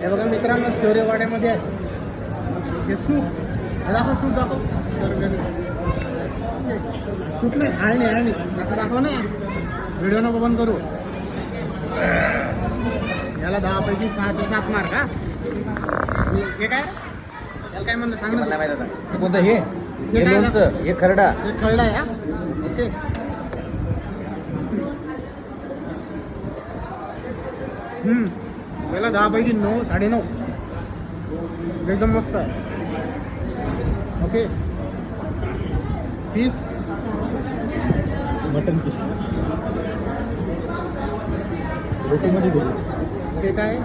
हे बघा मित्रांनो, शौर्यवाड्यामध्ये आहे हे सूप. दाखव सूप, दाखव. सूप नाही, आळणी असं दाखव ना, व्हिडिओ नको बंद करू. याला 10 पैकी 6 ते 7 मार्क. हा हे काय, याला काय म्हणलं सांग ना. माहिती आता कोणतं हे काय लोणचं, हे खरडा, हे खरडा आहे. हा ओके. याला 10 पैकी 9, 9.5. एकदम मस्त आहे. ओके. पीस मटन पीस रोटीमध्ये घेऊ. हे काय,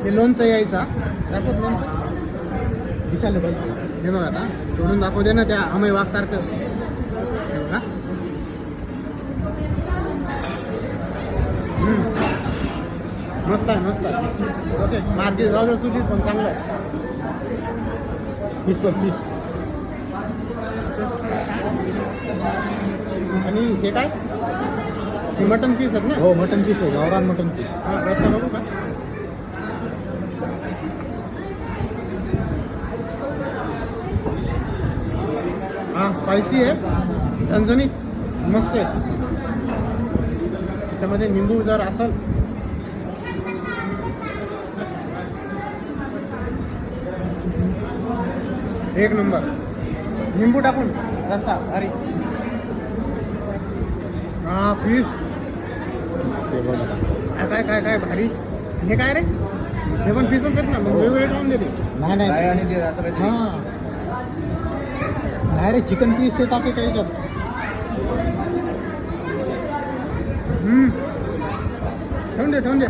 हे लोणचं यायचा. दाखवत लोणचं दिसायला पाहिजे. हे बघा आता तोडून दाखवू दे ना त्या अमय वाघ सारखं. हे बघा. मस्त आहे, मस्त आहे. ओके. मार्केट जाऊ चुकी पण चांगलं आहे. पीस पण पीस. आणि हे काय, हे मटन पीस आहेत ना. हो मटन पीस आहे, गावरान मटन पीस. हां, रस्सा बघू का. हा स्पायसी आहे, झणझणीत मस्त आहे. त्याच्यामध्ये निंबू जर असेल एक नंबर. निंबू टाकून रस्सा अरे. हा फिश. काय काय काय भारी. हे काय रे, हे पण पीसच आहेत ना, मग वेगवेगळे खाऊन देते. नाही नाही हां नाही रे, चिकन पीस येतात ते काही ठेवून दे.